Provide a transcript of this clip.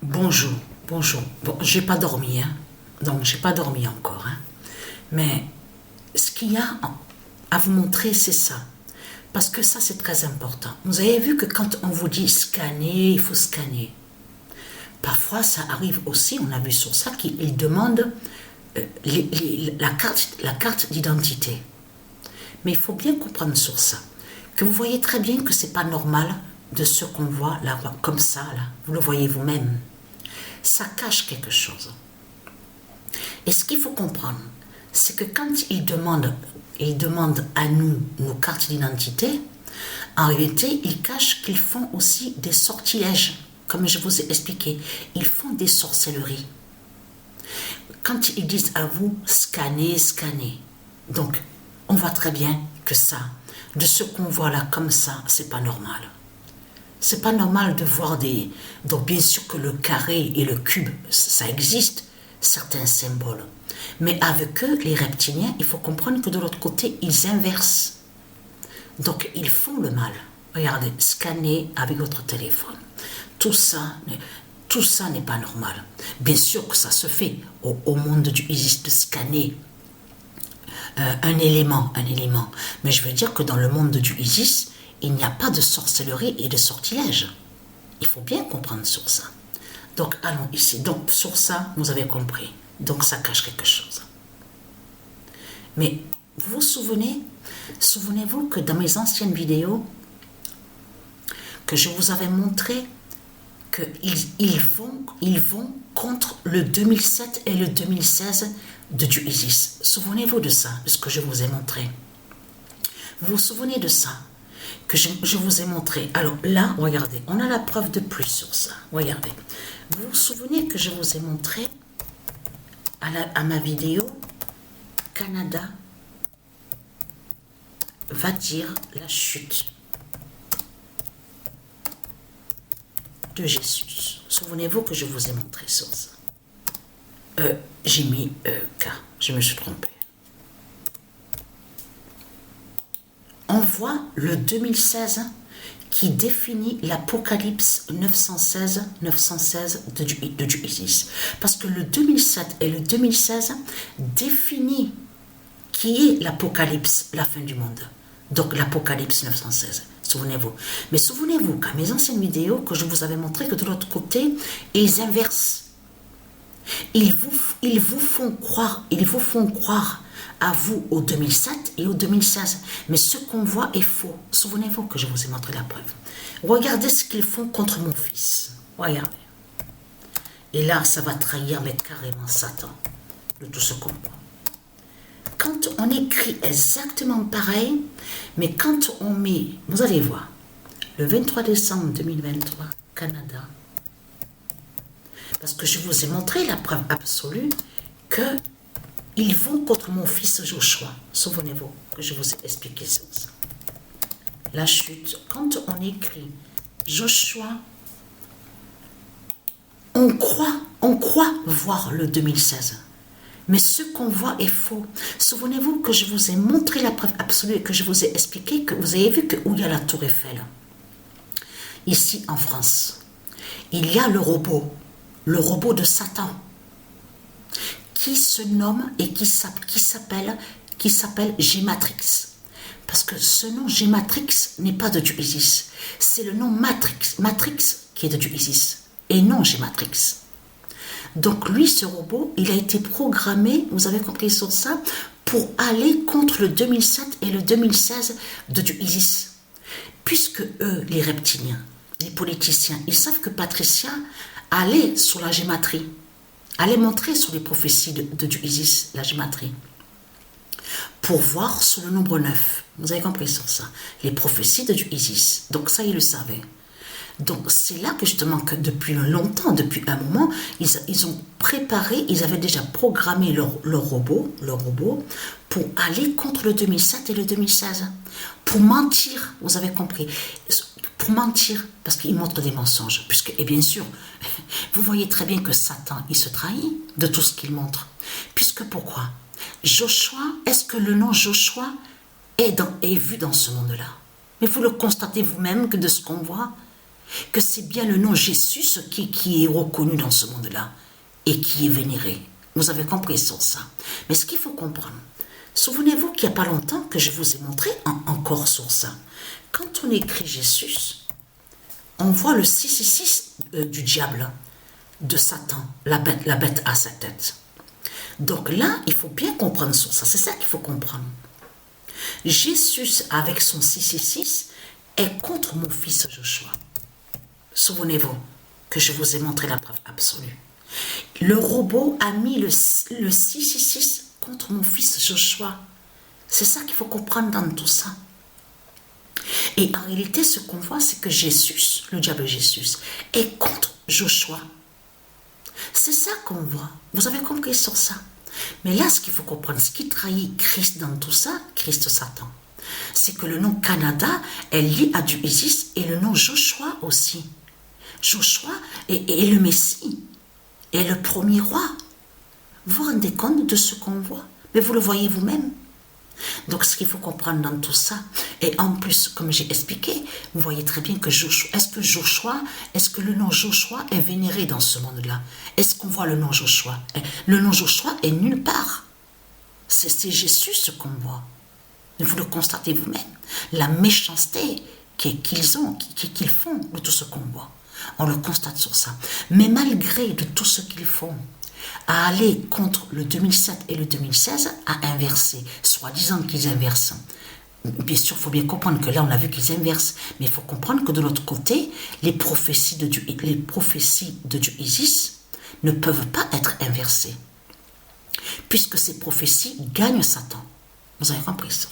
Bonjour, bonjour. Bon, j'ai pas dormi, hein. Donc, j'ai pas dormi encore, hein. Mais ce qu'il y a à vous montrer, c'est ça. Parce que ça, c'est très important. Vous avez vu que quand on vous dit scanner, il faut scanner. Parfois, ça arrive aussi, on a vu sur ça, qu'ils demandent la carte d'identité. Mais il faut bien comprendre sur ça, que vous voyez très bien que c'est pas normal de ce qu'on voit là, comme ça, là. Vous le voyez vous-même. Ça cache quelque chose. Et ce qu'il faut comprendre, c'est que quand ils demandent à nous nos cartes d'identité, en réalité, ils cachent qu'ils font aussi des sortilèges, comme je vous ai expliqué. Ils font des sorcelleries. Quand ils disent à vous, scannez, scannez. Donc, on voit très bien que ça, de ce qu'on voit là comme ça, c'est pas normal. C'est pas normal de voir des... Donc bien sûr que le carré et le cube, ça existe, certains symboles. Mais avec eux, les reptiliens, il faut comprendre que de l'autre côté, ils inversent. Donc ils font le mal. Regardez, scanner avec votre téléphone. Tout ça n'est pas normal. Bien sûr que ça se fait au monde du Isis de scanner un élément. Mais je veux dire que dans le monde du Isis, il n'y a pas de sorcellerie et de sortilège. Il faut bien comprendre sur ça. Donc, allons ici. Donc, sur ça, vous avez compris. Donc, ça cache quelque chose. Mais, vous vous souvenez-vous que dans mes anciennes vidéos, que je vous avais montré qu'ils vont contre le 2007 et le 2016 du Isis. Souvenez-vous de ça, de ce que je vous ai montré. Vous vous souvenez de ça que je vous ai montré. Alors là, regardez, on a la preuve de plus sur ça. Regardez. Vous vous souvenez que je vous ai montré à ma vidéo Canada va dire la chute de Jésus. Souvenez-vous que je vous ai montré sur ça. J'ai mis K, je me suis trompée. On voit le 2016 qui définit l'Apocalypse 916 de Isis. Parce que le 2007 et le 2016 définit qui est l'Apocalypse, la fin du monde. Donc l'Apocalypse 916. Souvenez-vous. Mais souvenez-vous qu'à mes anciennes vidéos, que je vous avais montré que de l'autre côté, ils inversent. Ils vous font croire à vous au 2007 et au 2016. Mais ce qu'on voit est faux. Souvenez-vous que je vous ai montré la preuve. Regardez ce qu'ils font contre mon fils. Regardez. Et là, ça va trahir mais carrément Satan de tout ce qu'on voit. Quand on écrit exactement pareil, mais quand on met, vous allez voir, le 23 décembre 2023, Canada, parce que je vous ai montré la preuve absolue que ils vont contre mon fils Joshua. Souvenez-vous que je vous ai expliqué ça. La chute, quand on écrit Joshua, on croit voir le 2016. Mais ce qu'on voit est faux. Souvenez-vous que je vous ai montré la preuve absolue et que je vous ai expliqué que vous avez vu que où il y a la tour Eiffel, ici en France, il y a le robot de Satan, qui se nomme et qui s'appelle G-Matrix. Parce que ce nom G-Matrix n'est pas de du Isis. C'est le nom Matrix qui est de du Isis. Et non G-Matrix. Donc lui, ce robot, il a été programmé, vous avez compris sur ça, pour aller contre le 2007 et le 2016 de du Isis. Puisque eux, les reptiliens, les politiciens, ils savent que Patricia allait sur la gématrie, allait montrer sur les prophéties de du Isis, la gématrie, pour voir sur le nombre 9. Vous avez compris sur ça, les prophéties de du Isis. Donc ça, ils le savaient. Donc c'est là que justement que depuis longtemps, depuis un moment, ils ont préparé, ils avaient déjà programmé leur robot pour aller contre le 2007 et le 2016. Pour mentir, vous avez compris, pour mentir, parce qu'ils montrent des mensonges. Et bien sûr, vous voyez très bien que Satan, il se trahit de tout ce qu'il montre. Puisque pourquoi Joshua, est-ce que le nom Joshua est vu dans ce monde-là? Mais vous le constatez vous-même que de ce qu'on voit, que c'est bien le nom Jésus qui est reconnu dans ce monde-là et qui est vénéré. Vous avez compris sur ça. Mais ce qu'il faut comprendre, souvenez-vous qu'il n'y a pas longtemps que je vous ai montré encore sur ça. Quand on écrit Jésus, on voit le 666 du diable, de Satan, la bête à sa tête. Donc là, il faut bien comprendre sur ça. C'est ça qu'il faut comprendre. Jésus, avec son 666, est contre mon fils Joshua. Souvenez-vous que je vous ai montré la preuve absolue. Le robot a mis le 666 contre mon fils Joshua. C'est ça qu'il faut comprendre dans tout ça. Et en réalité, ce qu'on voit, c'est que Jésus, le diable Jésus, est contre Joshua. C'est ça qu'on voit. Vous avez compris sur ça. Mais là, ce qu'il faut comprendre, ce qui trahit Christ dans tout ça, Christ Satan, c'est que le nom Canada est lié à du Isis et le nom Joshua aussi. Joshua est le Messie, est le premier roi. Vous vous rendez compte de ce qu'on voit? Mais vous le voyez vous-même. Donc, ce qu'il faut comprendre dans tout ça, et en plus, comme j'ai expliqué, vous voyez très bien que Joshua, est-ce que le nom Joshua est vénéré dans ce monde-là? Est-ce qu'on voit le nom Joshua? Le nom Joshua est nulle part. C'est Jésus ce qu'on voit. Vous le constatez vous-même. La méchanceté qu'ils font de tout ce qu'on voit. On le constate sur ça. Mais malgré de tout ce qu'ils font, à aller contre le 2007 et le 2016, à inverser, soi-disant qu'ils inversent. Bien sûr, il faut bien comprendre que là, on a vu qu'ils inversent, mais il faut comprendre que de l'autre côté, les prophéties de Dieu Isis ne peuvent pas être inversées, puisque ces prophéties gagnent Satan. Vous avez compris ça?